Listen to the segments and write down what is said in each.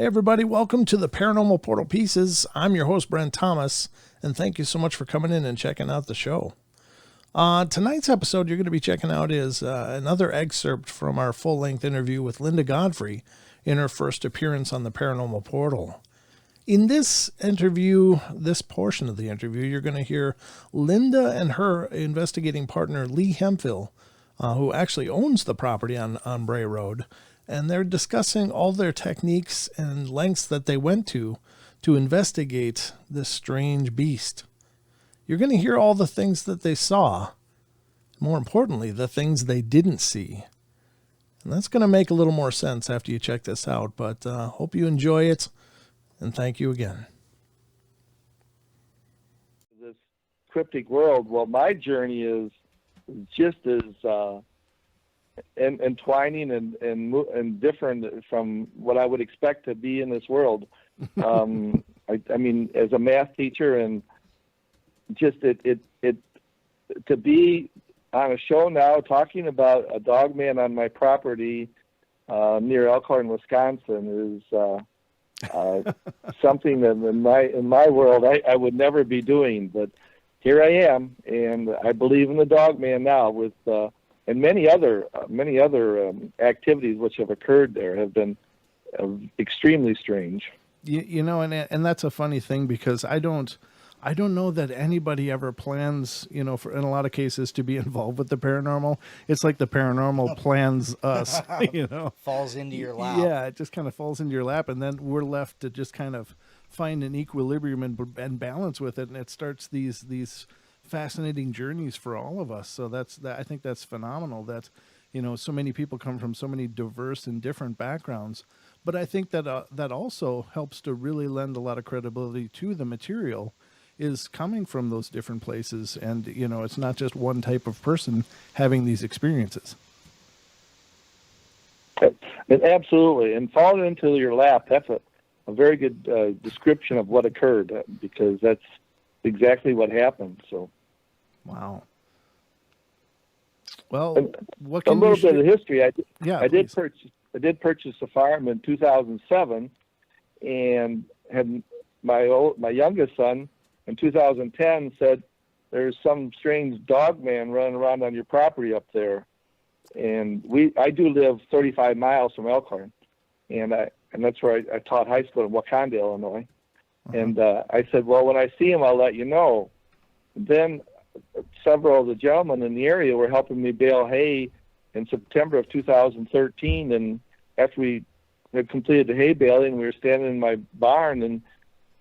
Hey everybody, welcome to the Paranormal Portal Pieces. I'm your host, Brent Thomas, and thank you so much for coming in and checking out the show. Tonight's episode you're going to be checking out is another excerpt from our full-length interview with Linda Godfrey in her first appearance on the Paranormal Portal. In this interview, this portion of the interview, you're going to hear Linda and her investigating partner, Lee Hemphil, who actually owns the property on Bray Road, and they're discussing all their techniques and lengths that they went to investigate this strange beast. You're going to hear all the things that they saw, more importantly, the things they didn't see. And that's going to make a little more sense after you check this out, but hope you enjoy it, and thank you again. This cryptic world, well, my journey is just as entwining and different from what I would expect to be in this world. I mean, as a math teacher, and just it to be on a show now talking about a dogman on my property near Elkhorn, Wisconsin, is something that in my world I would never be doing. But here I am, and I believe in the dogman now with. And many other activities which have occurred there have been extremely strange. You know, and that's a funny thing, because I don't know that anybody ever plans, you know, in a lot of cases to be involved with the paranormal. It's like the paranormal plans us, you know. Falls into your lap. Yeah, it just kind of falls into your lap, and then we're left to just kind of find an equilibrium and balance with it, and it starts these fascinating journeys for all of us. So I think that's phenomenal that, you know, so many people come from so many diverse and different backgrounds. But I think that that also helps to really lend a lot of credibility to the material, is coming from those different places. And, you know, it's not just one type of person having these experiences. Absolutely. And falling into your lap, that's a very good description of what occurred, because that's exactly what happened. So, wow. Well, what can a little bit of history? I did purchase a farm in 2007, and had my youngest son in 2010 said, "There's some strange dog man running around on your property up there." And I do live 35 miles from Elkhorn, and that's where I taught high school in Wakanda, Illinois. And I said, well, when I see him, I'll let you know. Then several of the gentlemen in the area were helping me bale hay in September of 2013. And after we had completed the hay baling, we were standing in my barn, and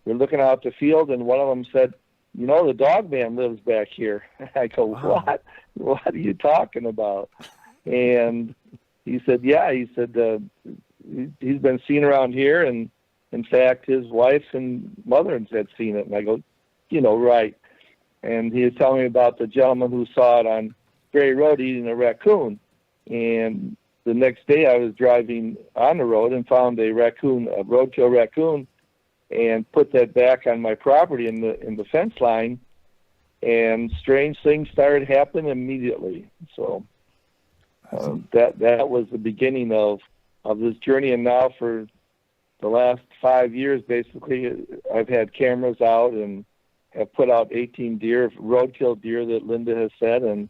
we were looking out the field, and one of them said, "You know, the dog man lives back here." I go, wow. What are you talking about? And he said, yeah, he said, he's been seen around here, and in fact, his wife and mother had seen it. And I go, you know, right. And he was telling me about the gentleman who saw it on Bray Road eating a raccoon. And the next day I was driving on the road and found a roadkill raccoon, and put that back on my property in the fence line. And strange things started happening immediately. So that was the beginning of this journey. And now for the last 5 years, basically, I've had cameras out and have put out 18 roadkill deer that Linda has said, and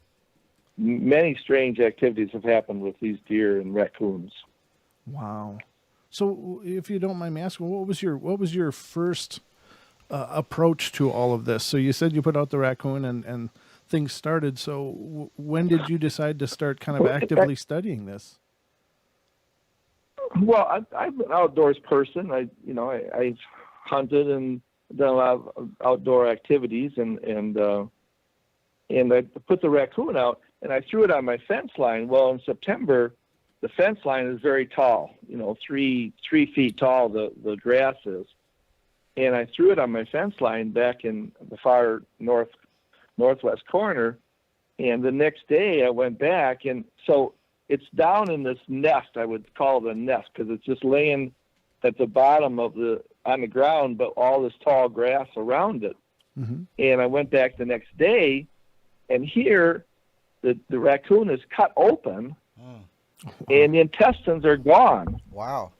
many strange activities have happened with these deer and raccoons. Wow. So if you don't mind me asking, what was your first approach to all of this? So you said you put out the raccoon and things started. So when did you decide to start kind of actively studying this? Well, I'm an outdoors person. I've hunted and done a lot of outdoor activities, and I put the raccoon out, and I threw it on my fence line. Well, in September, the fence line is very tall, 3 feet tall, the grass is. And I threw it on my fence line back in the far northwest corner. And the next day I went back, and so it's down in this nest. I would call it a nest, because it's just laying at the bottom on the ground, but all this tall grass around it. Mm-hmm. And I went back the next day, and here the raccoon is cut open, and the intestines are gone. Wow.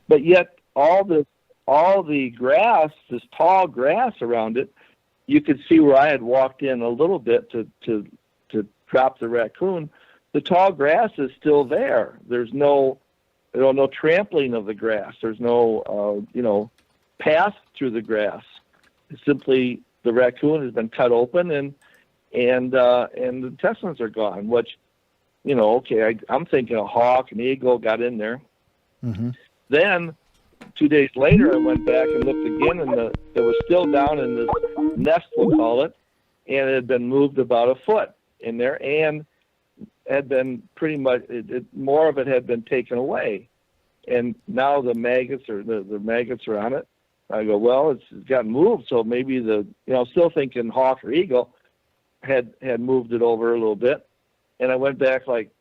But yet all this all the grass, this tall grass around it, you could see where I had walked in a little bit to drop the raccoon. The tall grass is still there. There's no trampling of the grass. There's no, path through the grass. It's simply the raccoon has been cut open and the intestines are gone, which, I'm thinking a hawk, an eagle got in there. Mm-hmm. Then 2 days later, I went back and looked again, and it was still down in this nest, we'll call it, and it had been moved about a foot in there, and had been pretty much more of it had been taken away, and now the maggots are on it. I go, well, it's gotten moved, so maybe still thinking hawk or eagle had moved it over a little bit, and I went back like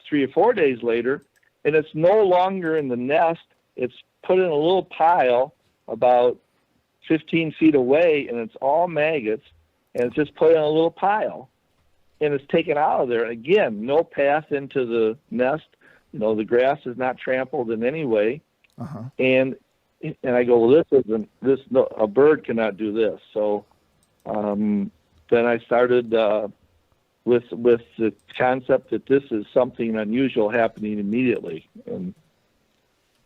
3 or 4 days later, and it's no longer in the nest. It's put in a little pile about 15 feet away, and it's all maggots, and it's just put in a little pile, and it's taken out of there. And again, no path into the nest. The grass is not trampled in any way. Uh-huh. And I go, well, a bird cannot do this. So then I started with the concept that this is something unusual happening immediately. And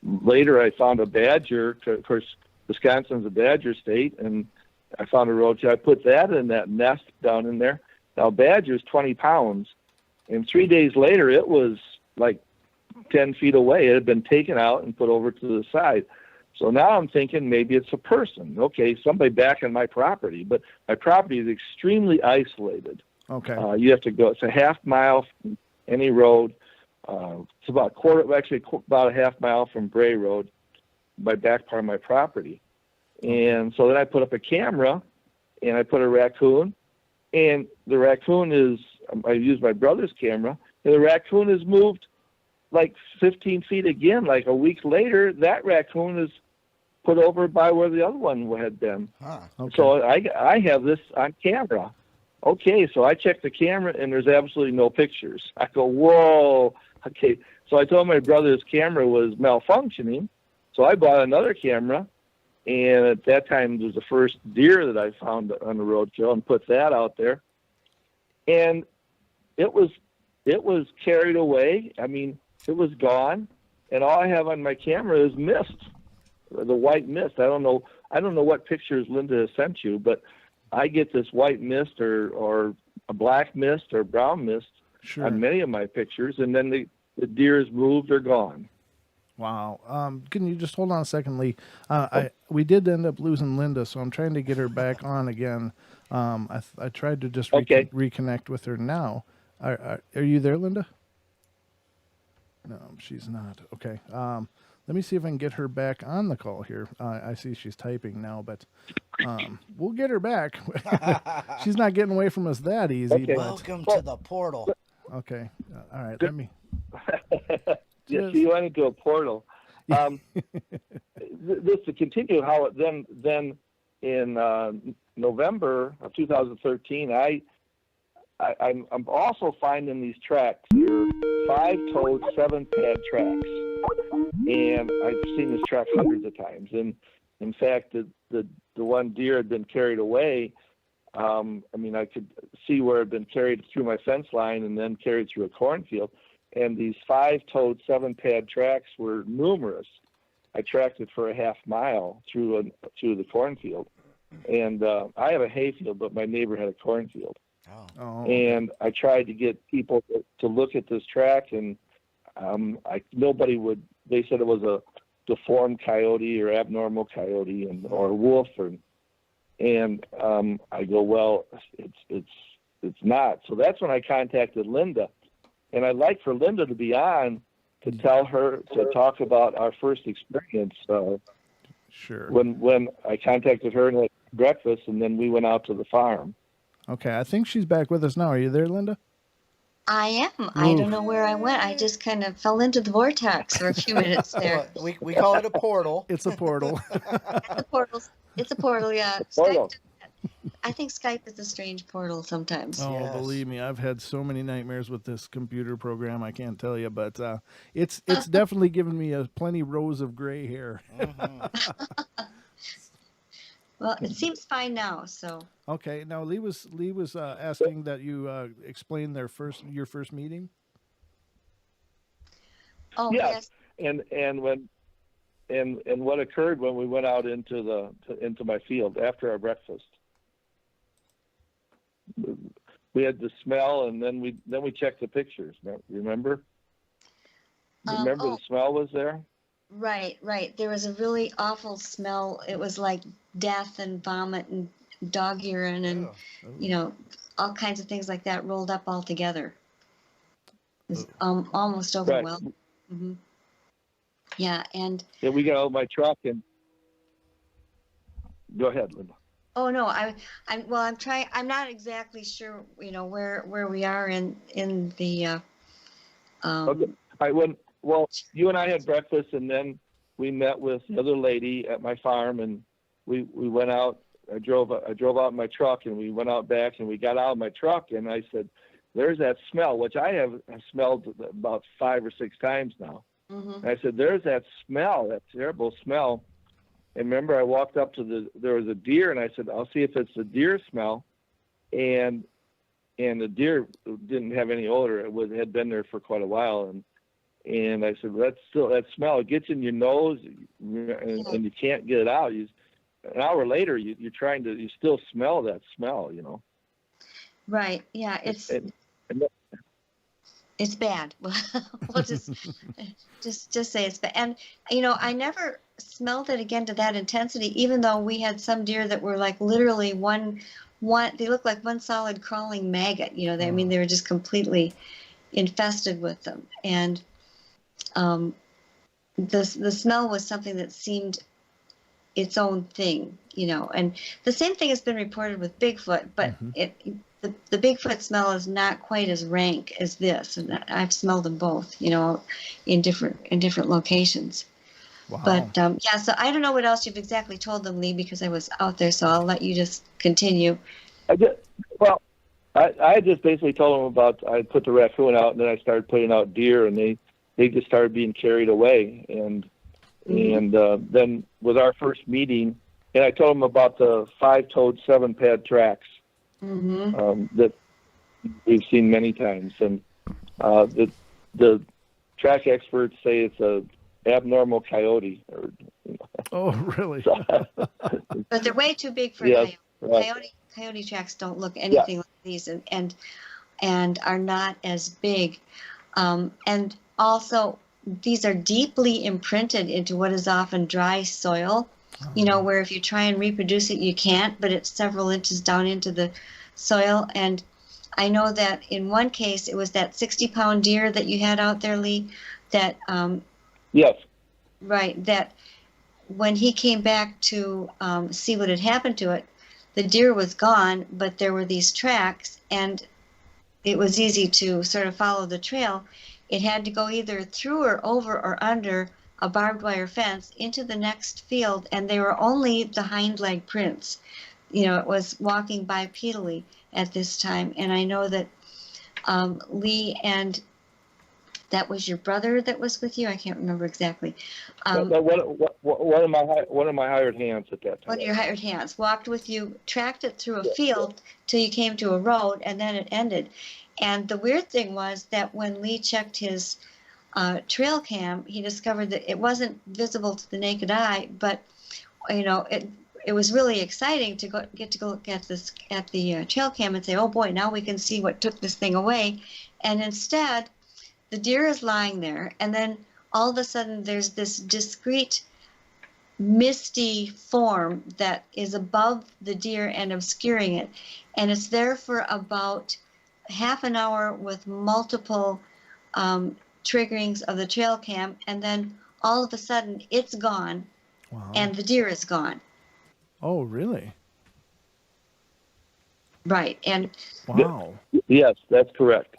later I found a badger. Of course, Wisconsin's a badger state, and I found a roach. I put that in that nest down in there. Now, badger's 20 pounds, and 3 days later, it was like 10 feet away. It had been taken out and put over to the side. So now I'm thinking maybe it's a person. Okay, somebody back on my property, but my property is extremely isolated. Okay. You have to go. It's a half mile from any road. It's about a half mile from Bray Road, my back part of my property. And so then I put up a camera, and I put a raccoon, and the raccoon I used my brother's camera, and the raccoon is moved like 15 feet again. Like a week later, that raccoon is put over by where the other one had been. Huh. Okay. So I have this on camera. Okay, so I checked the camera, and there's absolutely no pictures. I go, whoa. Okay, so I told my brother his camera was malfunctioning, so I bought another camera, and at that time it was the first deer that I found on the roadkill, and put that out there, and it was carried away. I mean, it was gone, and all I have on my camera is mist, the white mist. I don't know what pictures Linda has sent you, but I get this white mist or a black mist or brown mist on many of my pictures, and then the deer is moved or gone. Wow. Can you just hold on a second, Lee? We did end up losing Linda, so I'm trying to get her back on again. I tried to just reconnect with her now. Are you there, Linda? No, she's not. Okay. Let me see if I can get her back on the call here. I see she's typing now, but we'll get her back. She's not getting away from us that easy. Okay. Welcome to the portal. Okay. All right. Let me. Yes, you went into a portal. This to continue how it then in November of 2013, I'm also finding these tracks. They're 5-toed, 7-pad tracks, and I've seen this track hundreds of times. And in fact, the one deer had been carried away. I could see where it had been carried through my fence line and then carried through a cornfield. And these 5-toed, 7-pad tracks were numerous. I tracked it for a half mile through the cornfield. And I have a hayfield, but my neighbor had a cornfield. Oh. And I tried to get people to look at this track, and nobody would. They said it was a deformed coyote or abnormal coyote or wolf, and I go, well, it's not. So that's when I contacted Linda, and I'd like for Linda to be on to tell her to talk about our first experience. Sure. When I contacted her and had breakfast, and then we went out to the farm. Okay, I think she's back with us now. Are you there, Linda? I am. I don't know where I went. I just kind of fell into the vortex for a few minutes there. We call it a portal. It's a portal. It's a portal, yeah. Portal. I think Skype is a strange portal sometimes. Oh, Yes. believe me, I've had so many nightmares with this computer program. I can't tell you, but it's definitely given me plenty rows of gray hair. Well, it seems fine now. So. Okay, now Lee was asking that you explain your first meeting. Oh Yes. yes. And what occurred when we went out into my field after our breakfast. We had the smell, and then we checked the pictures. Remember? Remember the smell was there? Right. There was a really awful smell. It was like death and vomit and dog urine and all kinds of things like that rolled up all together. It was almost overwhelming. Right. Mm-hmm. Yeah, and we got out of my truck and go ahead, Linda. Oh no, I'm trying. I'm not exactly sure, where we are in the. Okay. Well, you and I had breakfast, and then we met with the other lady at my farm, and we went out. I drove out in my truck, and we went out back, and we got out of my truck, and I said, "There's that smell," which I have smelled about 5 or 6 times now. Mm-hmm. And I said, "There's that smell, that terrible smell." And remember, I walked up to there was a deer, and I said, "I'll see if it's the deer smell." And the deer didn't have any odor. It had been there for quite a while. And I said, "That's still that smell. It gets in your nose, and you can't get it out. An hour later, you're trying to, you still smell that smell, Right. Yeah. It's bad. We'll just say it's bad. And I never smelled it again to that intensity, even though we had some deer that were like literally one. They looked like one solid crawling maggot. I mean, they were just completely infested with them. And the smell was something that seemed its own thing. And the same thing has been reported with Bigfoot, but the Bigfoot smell is not quite as rank as this, and I've smelled them both, in different locations. Wow. But so I don't know what else you've exactly told them, Lee, because I was out there, so I'll let you just continue. I just basically told them about, I put the raccoon out, and then I started putting out deer, and they just started being carried away, and then with our first meeting, and I told them about the 5-toed 7-pad tracks. Mm-hmm. That we've seen many times, and the track experts say it's a abnormal coyote. Oh, really? But they're way too big for yes, coyote tracks. Don't look anything like these, and are not as big, and also these are deeply imprinted into what is often dry soil. Where if you try and reproduce it, you can't, but it's several inches down into the soil. And I know that in one case, it was that 60-pound deer that you had out there, Lee, that, yes. Right, that when he came back to see what had happened to it, the deer was gone, but there were these tracks, and it was easy to sort of follow the trail. It had to go either through or over or under a barbed wire fence into the next field, and they were only the hind leg prints. It was walking bipedally at this time. And I know that Lee, and that was your brother that was with you. I can't remember exactly. One of my hired hands at that time. One of your hired hands walked with you, tracked it through a field till you came to a road, and then it ended. And the weird thing was that when Lee checked his trail cam, he discovered that it wasn't visible to the naked eye, but it was really exciting to get to look at the trail cam and say, "Oh boy, now we can see what took this thing away." And instead, the deer is lying there, and then all of a sudden there's this discrete misty form that is above the deer and obscuring it, and it's there for about half an hour with multiple triggerings of the trail cam, and then all of a sudden it's gone. Wow. And the deer is gone. Oh, really? Right. And wow. Yes, that's correct.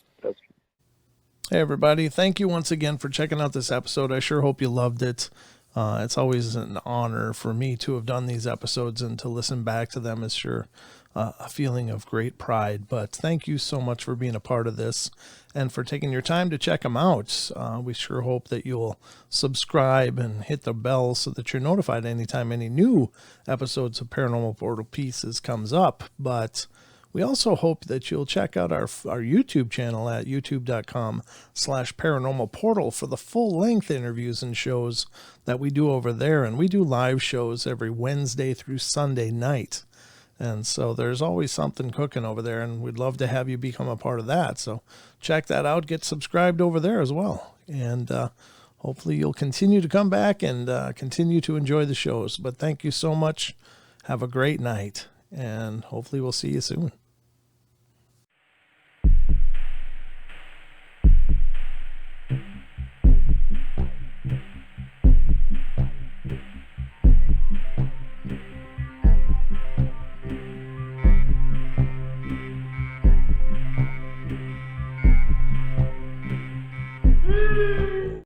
Hey everybody, thank you once again for checking out this episode. I sure hope you loved it. It's always an honor for me to have done these episodes, and to listen back to them is sure a feeling of great pride. But thank you so much for being a part of this and for taking your time to check them out. We sure hope that you'll subscribe and hit the bell so that you're notified anytime any new episodes of Paranormal Portal Pieces comes up. But we also hope that you'll check out our YouTube channel at youtube.com/paranormalportal for the full-length interviews and shows that we do over there. And we do live shows every Wednesday through Sunday night. And so there's always something cooking over there, and we'd love to have you become a part of that. So check that out. Get subscribed over there as well. And hopefully you'll continue to come back and continue to enjoy the shows. But thank you so much. Have a great night, and hopefully we'll see you soon.